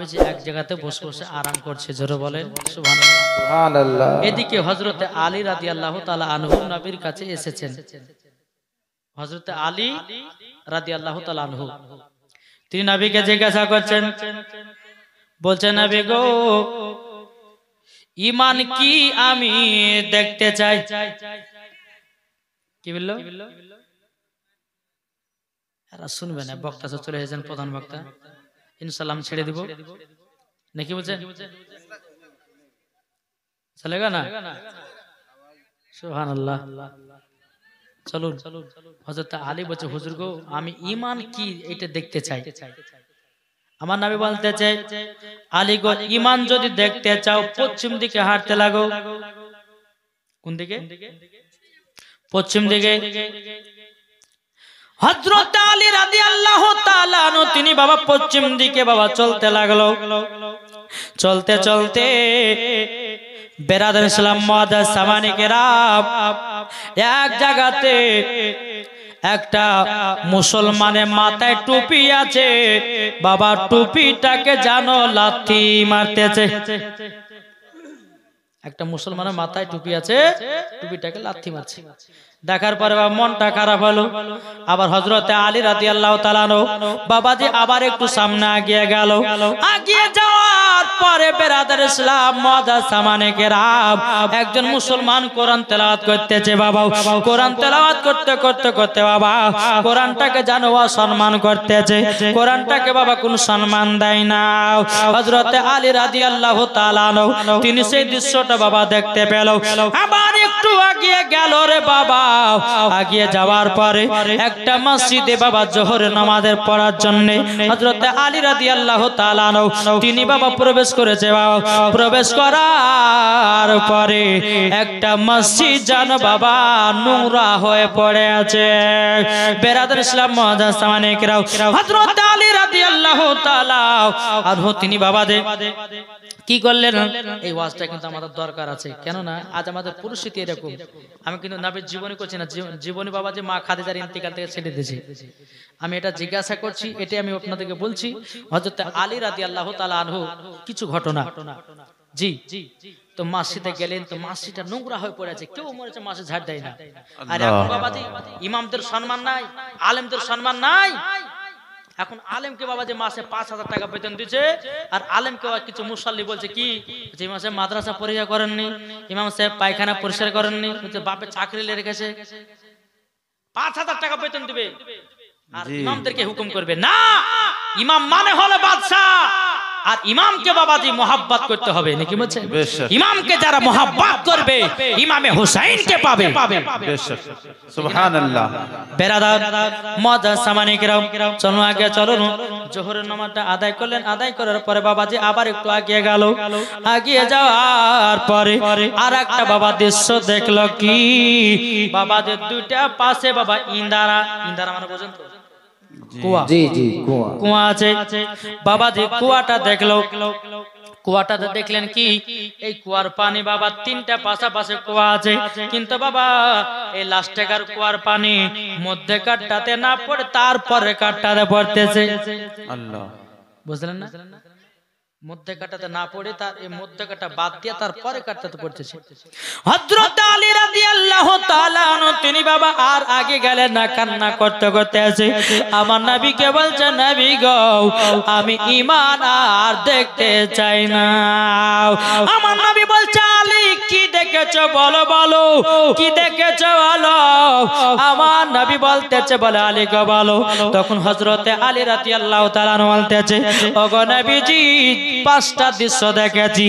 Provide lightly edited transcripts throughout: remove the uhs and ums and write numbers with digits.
নবীজি এক জায়গাতে বসে বসে আরাম করছে, জোরে বলেন সুবহানাল্লাহ। সুবহানাল্লাহ। এদিকে হযরতে আলী রাদিয়াল্লাহু তাআলা আনহু নবীর কাছে এসেছেন। হযরতে আলী রাদিয়াল্লাহু তাআলা আনহু তিনি নবীকে জিজ্ঞাসা করছেন, বলছেন নবী গো ঈমান কি আমি দেখতে চাই। কি বললো? এরা শুনবে না, বক্তা চলে এসেছেন, প্রধান বক্তা, ইনশাআল্লাহ আমি ছেড়ে দিব নাকি বলছেন? চলেগা না? সুবহানাল্লাহ। চলুন। হযরত আলী বলছে, হুজুর গো আমি ঈমান কি এটা দেখতে চাই। আমার নবী বলতে চাই, আলী গো ঈমান যদি দেখতে চাও পশ্চিম দিকে হাঁটতে লাগো। কোন দিকে? পশ্চিম দিকে। হযরত আলী রাদিয়াল্লাহু তাআলা আনহু তিনি বাবা পশ্চিম দিকে বাবা চলতে লাগলো। চলতে চলতে বেরাদার ইসলাম মুআদ্দাস সামানি কেরাম এক জায়গাতে একটা মুসলমানের মাথায় টুপি আছে, বাবা টুপিটাকে জানো লাথি মারতেছে। একটা মুসলমানের মাথায় টুপি আছে, টুপিটাকে লাথি মারছে। দেখার পরে বাবা মনটা খারাপ হলো। আবার হযরতে আলী রাদিয়াল্লাহু তাআলা বাবাজি আবার একটু সামনে আগিয়ে গেল। আগিয়ে যাওয়ার পরে বেরাদার ইসলাম মুআদ্দাস সামানে কেরাম একজন মুসলমান কোরআন তেলাওয়াত করতেছে। বাবা কোরআন তেলাওয়াত করতে করতে করতে বাবা কোরআনটাকে জানো সম্মান করতেছে। কোরআনটাকে বাবা কোন সম্মান দেয় না। হযরতে আলী রাদিয়াল্লাহু তাআলা তিনি সেই দৃশ্যটা বাবা দেখতে পেল। আবার একটু আগিয়ে গেল রে বাবা। আগিয়ে যাওয়ার পরে একটা মসজিদে বাবা জোহরের নামাজের পড়ার জন্য হযরতে আলী রাদিয়াল্লাহু তাআলা তিনি বাবা প্রবেশ করেছে। বাবা প্রবেশ করার পরে একটা মসজিদ জানো বাবা নোংরা হয়ে পড়ে আছে। বেরাদার ইসলাম মুআদ্দাস সামানে কেরাম হযরতে আলী রাদিয়াল্লাহু তাআলা আনহু তিনি বাবা কি করলেন? এই ওয়াজটা কিন্তু আমাদের দরকার আছে, কেননা আজ আমাদের পরিস্থিতি এরকম। আমি কিন্তু নবীর জীবনী করছি না, জীবনী বাবা যে মা খাদিজার ইন্তেকাল থেকে ছেড়ে দিয়েছে, আমি এটা জিজ্ঞাসা করছি, এটাই আমি আপনাদেরকে বলছি। হযরত আলী রাদিয়াল্লাহু তাআলা আনহু কিছু ঘটনা, জি তো মসজিদে গেলেন, তো মসজিদটা নোংরা হয়ে পড়ে আছে, কেউ মরেছে মসজিদ ঝাড় দেয় না। আর এখন বাবাজি ইমামদের সম্মান নাই, আলেমদের সম্মান নাই। এখন আলেমকে বাবা যে মাসে 5,000 টাকা বেতন দিচ্ছে, আর আলেমকে কিছু মুসাল্লি বলছে কি যে মাসে মাদ্রাসা পরিষ্কার করেননি, ইমাম সাহেব পায়খানা পরিষ্কার করেননি, বাপে চাকরি রেখেছে, 5,000 টাকা বেতন দিবে আর ইমামদেরকে হুকুম করবে না। ইমাম মানে হলো বাদশা, আর ইমামকে বাবাজি মোহাব্বত করতে হবে নাকি বলছেন? ইমামকে যারা মোহাব্বত করবে ইমামে হুসাইনকে পাবে। সুবহানাল্লাহ। বেরাদার মুআদ্দাস সামানি কেরাম চলো আগে চলো। জোহরের নামাজটা আদায় করলেন, আদায় করার পরে বাবাজি আবার একটু আগিয়ে গেল। আগিয়ে যাওয়ার পরে আর একটা বাবা দৃশ্য দেখলো কি, বাবাদের দুইটা পাশে বাবা ইন্দারা, ইন্দারা মানে বোঝেন তো? কুয়া, জি জি কুয়া। কুয়া আছে। বাবাজি কুয়াটা দেখলো, কুয়াটাতে দেখলেন কি এই কুয়ার পানি বাবা তিনটা পাশাপাশি কুয়া আছে, কিন্তু বাবা এই লাস্টেকার কুয়ার পানি মধ্যে কাটটাতে না পড়ে তারপরে কাটটাতে পড়তেছে। আল্লাহ, বুঝলেন না? মধ্যে কাটাতে না পড়ে তার এই মধ্যে কাটা বাদ দিয়ে তারপরে কাটতে পড়তেছে। হযরত আলী রাদিয়াল্লাহু তাআলা আনহু তিনি বাবা আর আগে গেলেন না, কান্না করতে করতে আছে। আমার নবীকে বলছে, নবী গো আমি ঈমান আর দেখতে চাই না। আমার নবী বলছে, আলী কি দেখেছো বলো, বলো কি দেখেছো বলো। আমার নবী বলতেছে, বলে আলী গো বলো। তখন হযরতে আলী রাদিয়াল্লাহু তাআলা আনহু বলতেছে, ওগো নবীজি 5টা দৃশ্য দেখেছি।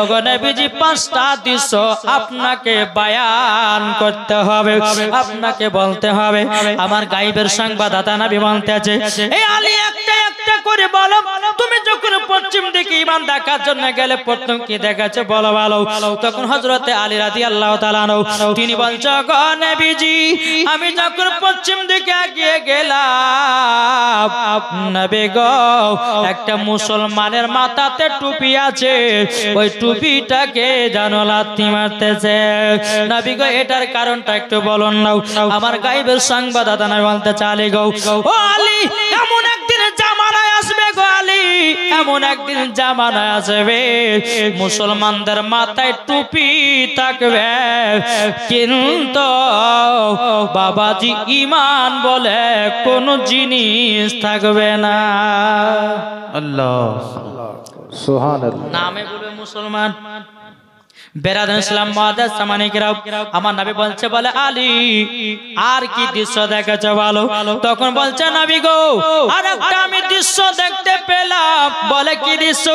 ওগো নবীজি 5টা দৃশ্য আপনাকে বয়ান করতে হবে, আপনাকে বলতে হবে। আমার গায়েবের সংবাদদাতা নবী বলতেছে, এই আলী একটা একটা করে বলো, তুমি যখন পশ্চিম দিকে ঈমান দেখার জন্য গেলে প্রথম কি দেখেছো বলো বলো। তখন হযরতে আলী রাদিয়াল্লাহু তাআলা আনহু তিনি বলছে, ওগো নবীজি আমি যখন পশ্চিম দিকে এগিয়ে গেলাম, নবী গো একটা মুসলমানের মাথাতে টুপি আছে, ওই টুপিটাকে জানো লাথি মারতেছে। নবী গো এটার কারণটা একটু বলুন না। আমার গায়েবের সংবাদদাতা নবী বলতে, আলী গো ও আলী এমন একদিন জামানায় আসবে গো আলী, এমন একদিন জামানা আসবে মুসলমানদের মাথায় টুপি থাকবে, কিন্তু বাবাজি ঈমান বলে কোন জিনিস থাকবে না। আল্লাহ সুবহানাল্লাহ। নামে বলবে মুসলমান। বেরাদান ইসলাম মুআদ্দাস সামানিকরাও, আমার নবী বলছে বলে আলী আর কি দৃশ্য দেখেছো বলো? তখন বলছে নবী গো আর একটা আমি দৃশ্য দেখতে পেলাম। বলে কি দৃশ্য?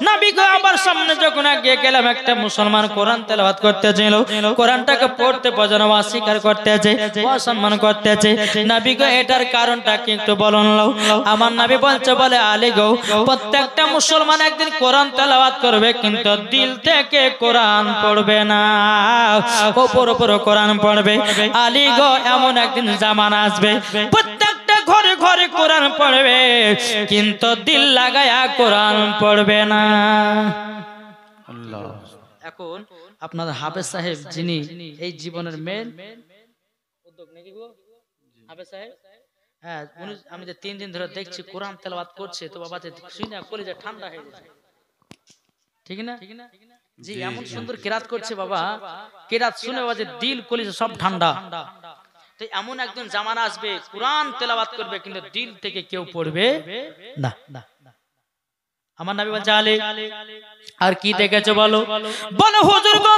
নবী গো আমার সামনে যখন এগিয়ে গেলাম, একটা মুসলমান কোরআন তেলাওয়াত করতেছিল, কোরআনটাকে পড়তে বোঝানো অস্বীকার করতেছে, অসম্মান করতেছে। নবী গো এটার কারণটা কি একটু বলুন। আমার নবী বলছে বলে আলী গো প্রত্যেকটা মুসলমান একদিন কোরআন তেলাওয়াত করবে, কিন্তু দিল থেকে কোরআন পড়বে না, ওপর ওপর কোরআন পড়বে। আলী গো এমন একদিন জামানা আসবে প্রত্যেকটা ঘরে ঘরে কোরআন পড়বে, কিন্তু দিল লাগায়া কোরআন পড়বে না। আল্লাহ। এখন আপনাদের হাফেজ সাহেব যিনি এই জীবনের মেন উদ্যোগ নাকি গো হাফেজ সাহেব, হ্যাঁ উনি আমি যে 3 দিন ধরে দেখছি কোরআন তেলাওয়াত করছে, তো বাবা যে শুনে কলিজা ঠান্ডা হয়ে গেছে, ঠিক না? জি এমন সুন্দর কিরাত করছে বাবা, কিরাত শুনে বাবা যে দিল কলিজা সব ঠান্ডা। তো এমন একদিন জামানা আসবে কোরআন তেলাওয়াত করবে, কিন্তু দিল থেকে কেউ পড়বে না। আমার নবী বলছে আলী আর কি দেখেছো বলো? বলো হুজুর গো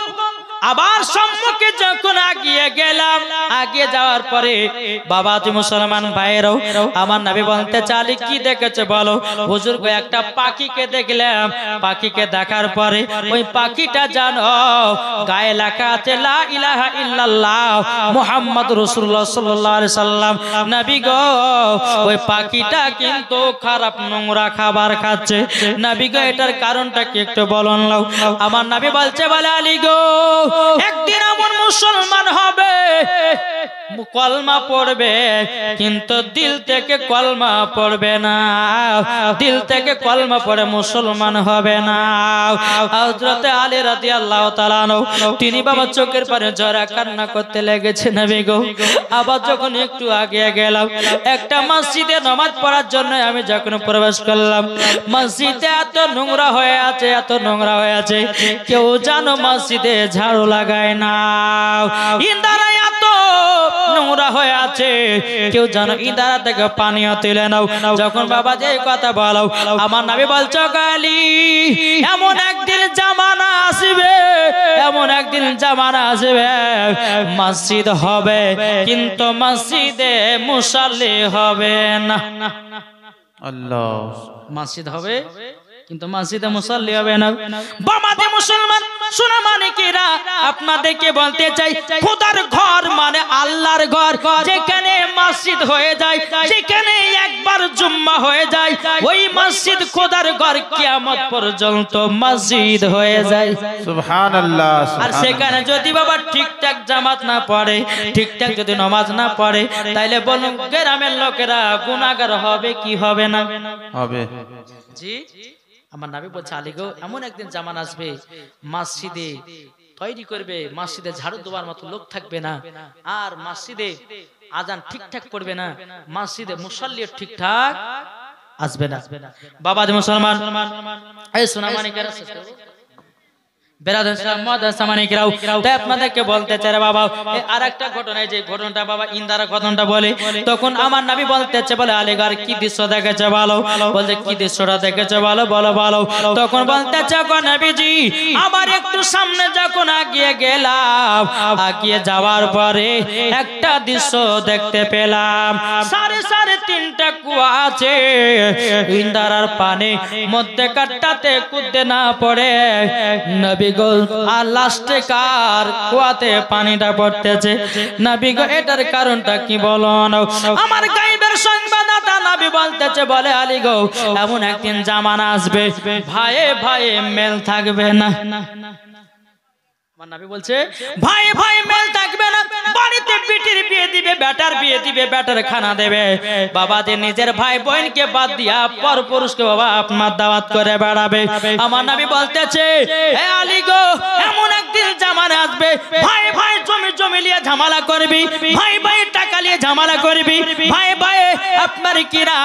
আবার সম্মুখে যখন আগিয়ে গেলাম, আগিয়ে যাওয়ার পরে বাবা তুমি মুসলমান ভাইয়েরও, আমার নবী বলতে চালি কি দেখেছো বলো? হুজুর গো একটা পাখিকে দেখলাম, পাখিকে দেখার পরে ওই পাখিটা জানো গায়ে লেখা আছে লা ইলাহা ইল্লাল্লাহ মুহাম্মাদুর রাসূলুল্লাহ সাল্লাল্লাহু আলাইহি সাল্লাম। নবী গো ওই পাখিটা কিন্তু খারাপ নোংরা খাবার খাচ্ছে। নবী গো এটার কারণটা কি একটু বলুন। আমার নবী বলছে বলে আলী গো একদিন এমন মুসলমান হবে কলমা পড়বে, কিন্তু দিল থেকে কলমা পড়বে না, দিল থেকে কলমা পড়ে মুসলমান হবে না। হযরত আলী রাদিয়াল্লাহু তাআলা আনহু তিনি বাবা চোখের পানি ঝরা কান্না করতে লেগেছে। নবী গো আবার যখন একটু আগে গেলাম, একটা মসজিদে নামাজ পড়ার জন্য আমি যখন প্রবেশ করলাম, মসজিদে এত নোংরা হয়ে আছে, এত নোংরা হয়ে আছে, কেউ জানো মসজিদে ঝাড়ু লাগায় না, ইন্দারা এত নোংরা হয়ে আছে, কেউ জানো ইন্দারা থেকে পানিও তুলে নাও। যখন বাবা যে কথা বলো, আমার নবী বলছো আলী এমন একদিন জামানা আসবে, এমন একদিন জামানা আসবে মসজিদ হবে কিন্তু মসজিদে মুসাল্লি হবে না। আল্লাহ। মসজিদ হবে কিন্তু মসজিদে মুসাল্লি হবে না। বাবাতে মুসলমান শোনা মানিকেরা আপনাদেরকে বলতে চাই, খোদার ঘর মানে আল্লাহর ঘর, যেখানে মসজিদ হয়ে যায়, যেখানে একবার জুম্মা হয়ে যায়, ওই মসজিদ খোদার ঘর কিয়ামত পর্যন্ত মসজিদ হয়ে যায়। সুবহানাল্লাহ। আর সেখানে যদি বাবা ঠিকঠাক জামাত না পড়ে, ঠিকঠাক যদি নামাজ না পড়ে, তাইলে বলুন গ্রামের লোকেরা গুনাহগার হবে কি হবে না? হবে। জি আমার নবী বলছে আলী গো এমন একদিন জামানা আসবে মসজিদে তৈরি করবে, মসজিদে ঝাড়ু দেওয়ার মতো লোক থাকবে না, আর মসজিদে আজান ঠিকঠাক পড়বে না, মসজিদে মুসাল্লি ঠিকঠাক আসবে না। বাবা যে মুসলমান এই সোনা মানিকেরা আপনাদেরকে বলতে চাই বাবা আরেকটা ঘটনা, যে ঘটনাটা বাবা ইন্দারা ঘটনাটা বলে, তখন আমার নবী বলতেছে বলে আলীগড় কি দৃশ্য দেখেছে বলো? বলতে কি দৃশ্যটা দেখেছে বলো বলো বলো। তখন বলতেছে নবীজি আবার একটু সামনে যখন আগিয়ে গেলাম, আগিয়ে যাওয়ার পরে একটা দৃশ্য দেখতে পেলাম, 3.5 কুয়া আছে, ইন্দারার পানি মধ্যে কাটটাতে কুদতে না পড়ে নবী গো আর লাস্টে কার কুয়াতে পানিটা পড়তেছে। নবী গো এটার কারণটা কি বলো? আমার গায়েবের সংবাদদাতা নবী বলতেছে বলে আলী গো এমন একদিন জামানা আসবে ভাইয়ে ভাইয়ে মেল থাকবে না। আমার নবী বলছে ভাই ভাই মেল থাকবে না, বাড়িতে বিটির বিয়ে দিবে, বেটার বিয়ে দিবে, বেটার খানা দেবে। বাবা যে নিজের ভাই বোনকে বাদ দিয়া পর পুরুষকে বাবা আপনার দাওয়াত করে বেড়াবে। আমার নবী বলতেছে, হে আলী গো, এমন একদিন জামানা আসবে, ভাই ভাই জমি জমি নিয়ে ঝামেলা করবি, ভাই ভাই টাকা নিয়ে ঝামেলা করবি, ভাই ভাই আপনার কিরা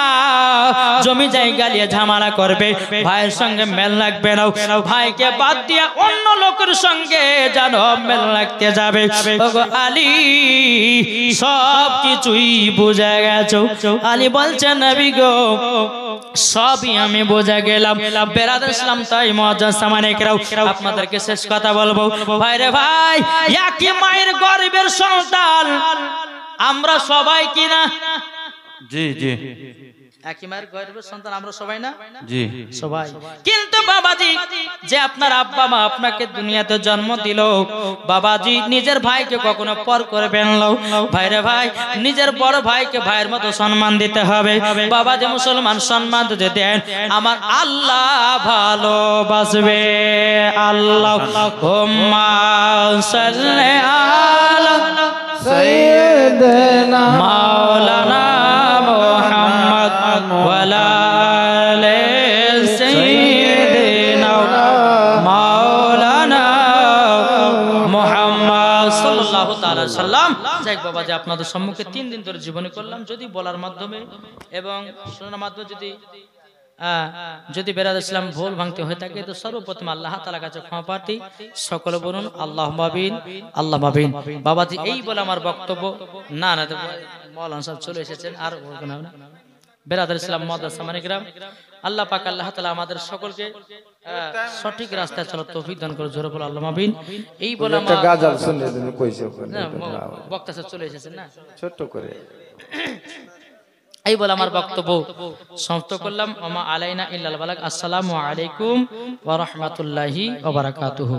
জমি জায়গা নিয়ে ঝামেলা করবে, ভাইয়ের সঙ্গে মেল লাগবে না, ভাইকে বাদ দিয়া অন্য লোকের সঙ্গে যেন মেল লাগতে যাবে। ওগো আলী, সব কিছুই বুঝে গেছো। আলী বলছেন, নবী গো, সবই আমি বুঝে গেলাম। বেরাদার ইসলাম তাই মুআজ্জাজ সামানিকরাও, আপনাদেরকে শেষ কথা বলবো। ভাই রে ভাই, একই মায়ের গর্ভের সন্তান আমরা সবাই কিনা? জি জি একই মায়ের গর্ভের সন্তান আমরা সবাই না? জি সবাই। কিন্তু বাবাজি, যে আপনার আব্বা মা আপনাকে দুনিয়াতে জন্ম দিল, বাবাজি নিজের ভাইকে কখনো পর করবেন না। ভাইরে ভাই, নিজের বড় ভাইকে ভাইয়ের মতো সম্মান দিতে হবে। বাবাজি মুসলমান, সম্মান যদি দেন, আমার আল্লাহ ভালোবাসবে। আল্লাহুম্মা সাল্লি আলা সাইয়্যিদিনা মাওলানা মুহাম্মদ ওয়ালা আলি সাইয়্যিদিনা মাওলানা মুহাম্মদ সাল্লাল্লাহু তাআলা সাল্লাম। যাই বাবা, যে আপনাদের সম্মুখে 3 দিন ধরে জীবনী করলাম, যদি বলার মাধ্যমে এবং শোনার মাধ্যমে যদি বেরাদার ইসলাম ভুল ভাঙতে হয়ে থাকে, তো সর্বপ্রথম আল্লাহ তাআলার কাছে ক্ষমা প্রার্থী। সকলে বলুন আল্লাহুম্মা আমিন, আল্লাহুম্মা আমিন। বাবাজি, এই বলে আমার বক্তব্য। না না, মাওলানা সাহেব চলে এসেছেন, আর বলবো না। বেরাদার ইসলাম মুআজ্জাজ সামানিকরাম, আল্লাহ পাক আল্লাহ তাআলা আমাদের সকলকে সঠিক রাস্তায় চলার তৌফিক দান করে। জোরে বলো আল্লাহুম্মা আমিন। এই বলে আমার গাজাল শুনে দিন কইছে ওখানে, বক্তা সাহেব চলে এসেছেন না, ছোট করে। এই বলে আমার বক্তব্য সমাপ্ত করলাম। ওমা আলাইনা ইল্লাল বালাগ। আসসালামু আলাইকুম ওয়া রাহমাতুল্লাহি ওয়া বারাকাতুহু।